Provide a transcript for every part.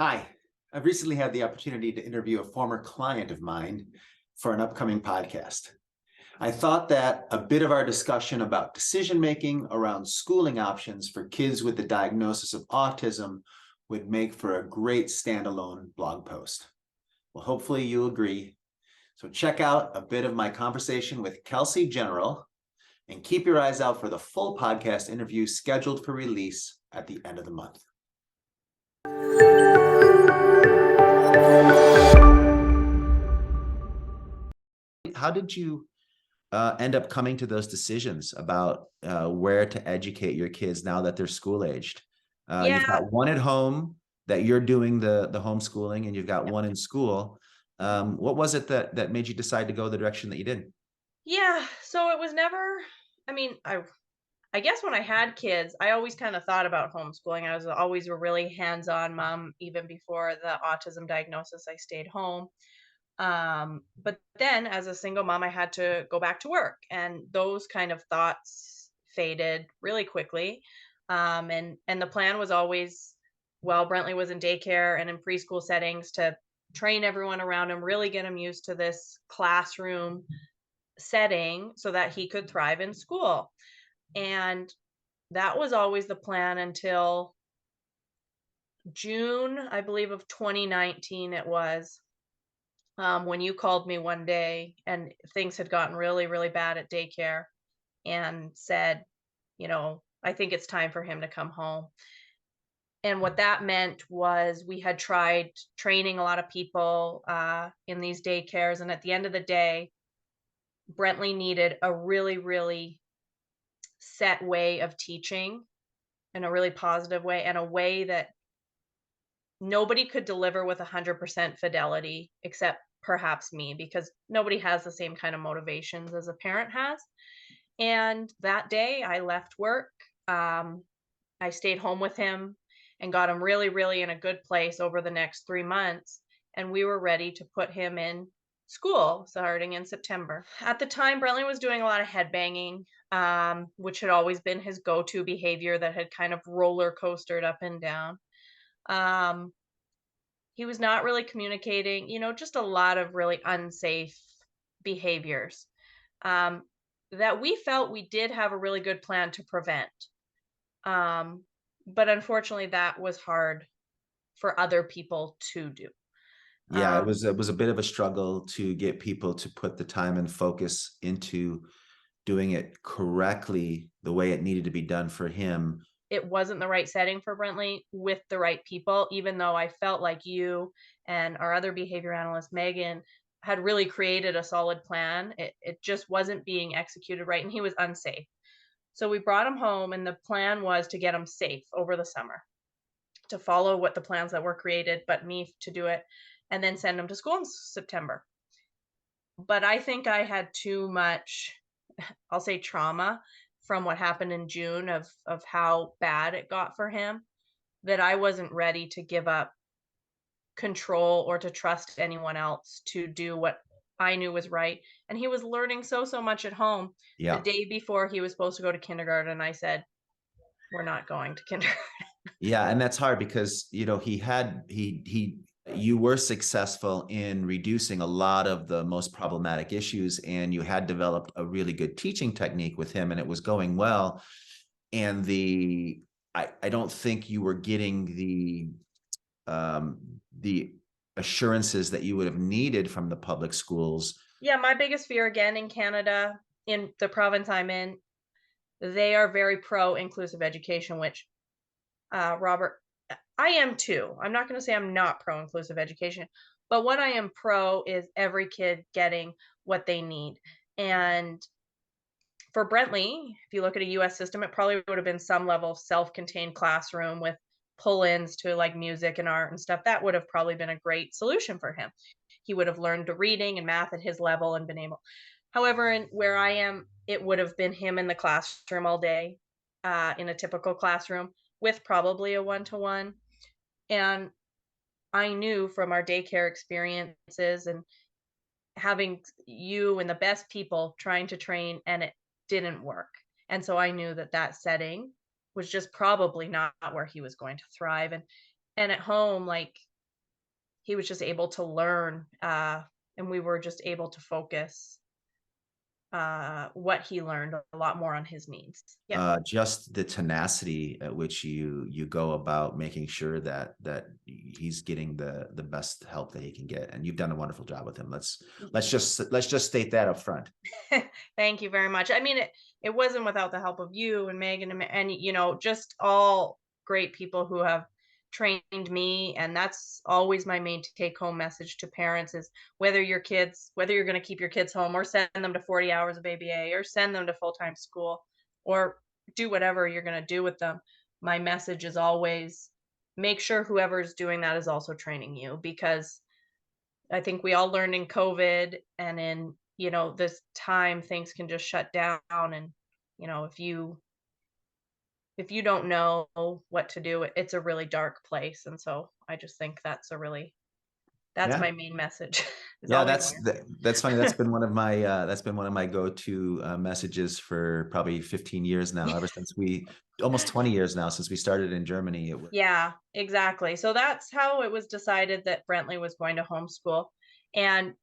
Hi, I've recently had the opportunity to interview a former client of mine for an upcoming podcast. I thought that a bit of our discussion about decision making around schooling options for kids with the diagnosis of autism would make for a great standalone blog post. Well, hopefully you'll agree. So check out a bit of my conversation with Kelsey General and keep your eyes out for the full podcast interview scheduled for release at the end of the month. How did you end up coming to those decisions about where to educate your kids now that they're school aged? You've Yeah, got one at home that you're doing the homeschooling, and you've got yeah. one in school. What was it that made you decide to go the direction that you did? Yeah, so it was never I mean, I guess when I had kids, I always kind of thought about homeschooling. I was always a really hands-on mom even before the autism diagnosis. I stayed home. But then as a single mom, I had to go back to work and those kind of thoughts faded really quickly. And the plan was always while Brentley was in daycare and in preschool settings to train everyone around him, really get him used to this classroom setting so that he could thrive in school. And that was always the plan until June, I believe, of 2019, it was, when you called me one day and things had gotten really, really bad at daycare and said, I think it's time for him to come home. And what that meant was we had tried training a lot of people in these daycares. And at the end of the day, Brentley needed a really, really set way of teaching in a really positive way and a way that nobody could deliver with 100% fidelity except perhaps me, because nobody has the same kind of motivations as a parent has. And that day I left work. um, I stayed home with him and got him really, really in a good place over the next 3 months, and we were ready to put him in school starting in September. At the time, Brentley was doing a lot of headbanging, which had always been his go-to behavior that had kind of roller coastered up and down. Um, he was not really communicating, just a lot of really unsafe behaviors, um, that we felt we did have a really good plan to prevent. Um, but unfortunately, that was hard for other people to do. Yeah, it Um, was it was a bit of a struggle to get people to put the time and focus into doing it correctly the way it needed to be done for him. it wasn't the right setting for Brentley with the right people, even though I felt like you and our other behavior analyst, Megan, had really created a solid plan. It just wasn't being executed right, and he was unsafe. So we brought him home, and the plan was to get him safe over the summer, to follow what the plans that were created, but me to do it, and then send him to school in September. But I think I had too much, I'll say, trauma from what happened in June of how bad it got for him, that I wasn't ready to give up control or to trust anyone else to do what I knew was right. And he was learning so much at home. The Yeah. day before he was supposed to go to kindergarten, I said, "We're not going to kindergarten." Yeah, and that's hard because, he you were successful in reducing a lot of the most problematic issues, and you had developed a really good teaching technique with him, and it was going well. And I don't think you were getting the assurances that you would have needed from the public schools. Yeah, my biggest fear, again, in Canada, in the province I'm in, they are very pro inclusive education, which, Robert, I am too. I'm not going to say I'm not pro inclusive education, but what I am pro is every kid getting what they need. And for Brentley, if you look at a US system, it probably would have been some level of self contained classroom with pull ins to like music and art and stuff. That would have probably been a great solution for him. He would have learned reading and math at his level and been able. However, in where I am, it would have been him in the classroom all day, in a typical classroom with probably a one to one. And I knew from our daycare experiences and having you and the best people trying to train, and it didn't work. And so I knew that that setting was just probably not where he was going to thrive. And at home, like, he was just able to learn, and we were just able to focus what he learned a lot more on his needs. Yeah. Just the tenacity at which you go about making sure that he's getting the best help that he can get, and you've done a wonderful job with him. Let's just state that up front. Thank you very much. I mean, it wasn't without the help of you and Megan and just all great people who have trained me. And that's always my main take home message to parents is whether you're going to keep your kids home or send them to 40 hours of ABA or send them to full-time school or do whatever you're going to do with them. My message is always make sure whoever's doing that is also training you, because I think we all learned in COVID and in, this time things can just shut down. And, if you don't know what to do, it's a really dark place. And so I just think that's Yeah. my main message. is Yeah, always that's funny. That's been one of my go-to messages for probably 15 years now, ever since almost 20 years now since we started in Germany. Yeah, exactly. So that's how it was decided that Brentley was going to homeschool. And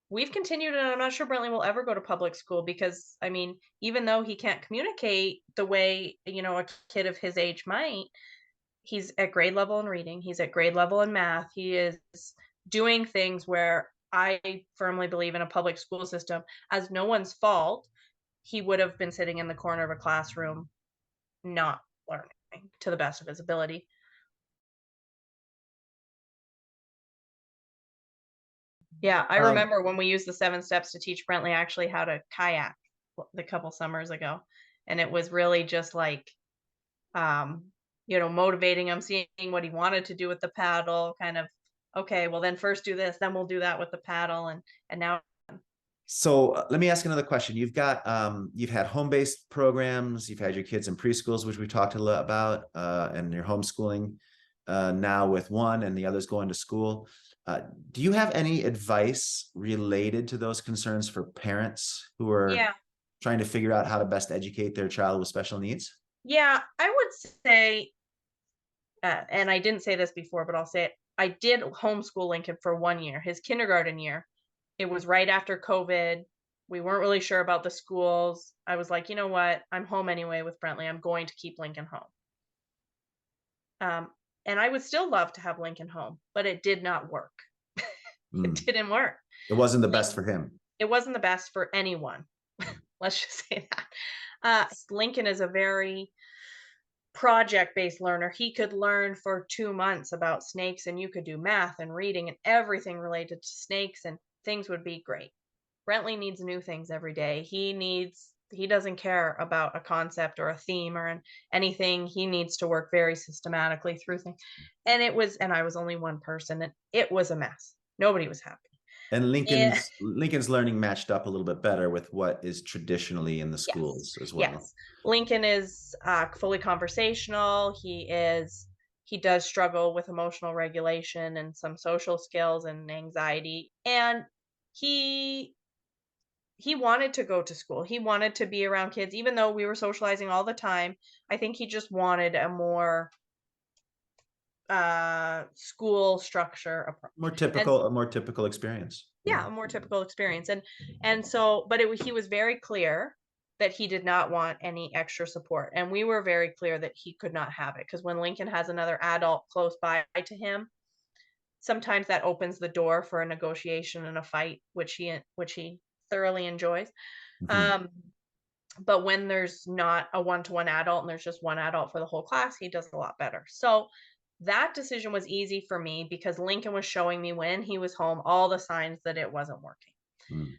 we've continued, and I'm not sure Brentley will ever go to public school because, I mean, even though he can't communicate the way, a kid of his age might, he's at grade level in reading, he's at grade level in math. He is doing things where I firmly believe in a public school system, as no one's fault, he would have been sitting in the corner of a classroom, not learning to the best of his ability. Yeah, I remember when we used the 7 steps to teach Brentley actually how to kayak the couple summers ago. And it was really just like, motivating him, seeing what he wanted to do with the paddle, kind of, okay, well then first do this, then we'll do that with the paddle. And now. So let me ask another question. You've had home-based programs, you've had your kids in preschools, which we talked a lot about, and you're homeschooling now with one and the others going to school. Do you have any advice related to those concerns for parents who are trying to figure out how to best educate their child with special needs? Yeah, I would say, and I didn't say this before, but I'll say it. I did homeschool Lincoln for 1 year, his kindergarten year. It was right after COVID. We weren't really sure about the schools. I was like, you know what? I'm home anyway with Brentley. I'm going to keep Lincoln home. And I would still love to have Lincoln home, but it did not work. It didn't work. It wasn't the best for him. It wasn't the best for anyone. Let's just say that. Lincoln is a very project-based learner. He could learn for 2 months about snakes, and you could do math and reading and everything related to snakes, and things would be great. Brentley needs new things every day. He doesn't care about a concept or a theme or anything. He needs to work very systematically through things. And I was only one person, and it was a mess. Nobody was happy. And Lincoln's learning matched up a little bit better with what is traditionally in the schools as well. Yes. Lincoln is fully conversational. He does struggle with emotional regulation and some social skills and anxiety. And he wanted to go to school. He wanted to be around kids, even though we were socializing all the time. I think he just wanted a more school structure approach. A more typical experience. Yeah, a more typical experience. And so, but he was very clear that he did not want any extra support. And we were very clear that he could not have it, because when Lincoln has another adult close by to him, sometimes that opens the door for a negotiation and a fight, which he thoroughly enjoys. But when there's not a one-to-one adult and there's just one adult for the whole class, he does a lot better. So that decision was easy for me because Lincoln was showing me when he was home all the signs that it wasn't working.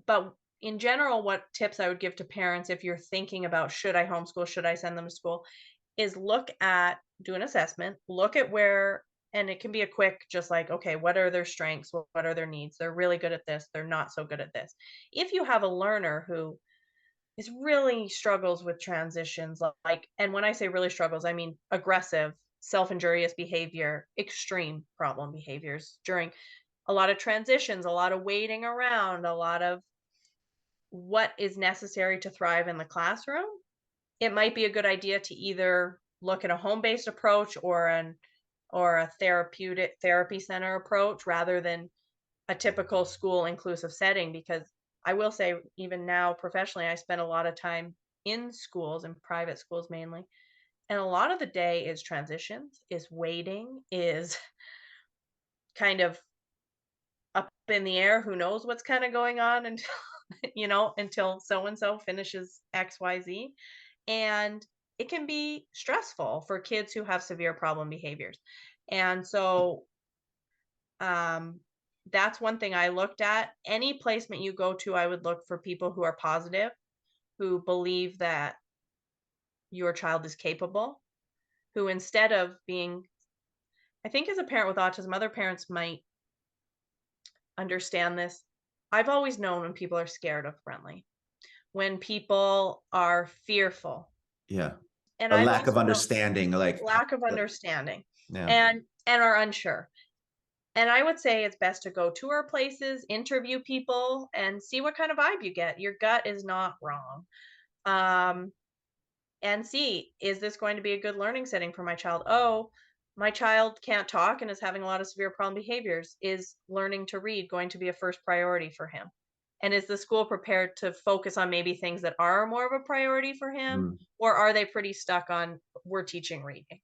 But in general, what tips I would give to parents if you're thinking about, should I homeschool, should I send them to school, is do an assessment, look at where, and it can be a quick, just like, okay, what are their strengths? What are their needs? They're really good at this. They're not so good at this. If you have a learner who really struggles with transitions, and when I say really struggles, I mean aggressive, self-injurious behavior, extreme problem behaviors during a lot of transitions, a lot of waiting around, a lot of what is necessary to thrive in the classroom, it might be a good idea to either look at a home-based approach or an or a therapy center approach rather than a typical school inclusive setting. Because I will say, even now professionally, I spend a lot of time in schools and private schools mainly. And a lot of the day is transitions, is waiting, is kind of up in the air. Who knows what's kind of going on until, until so and so finishes XYZ. And it can be stressful for kids who have severe problem behaviors. And so that's one thing I looked at. Any placement you go to, I would look for people who are positive, who believe that your child is capable, who instead of being, I think as a parent with autism, other parents might understand this. I've always known when people are scared of Brentley, when people are fearful. Yeah. And A I've lack of also known understanding, like lack of understanding yeah. and are unsure. And I would say it's best to go tour places, interview people, and see what kind of vibe you get. Your gut is not wrong. And see, is this going to be a good learning setting for my child? Oh, my child can't talk and is having a lot of severe problem behaviors. Is learning to read going to be a first priority for him? And is the school prepared to focus on maybe things that are more of a priority for him? Mm. Or are they pretty stuck on, we're teaching reading?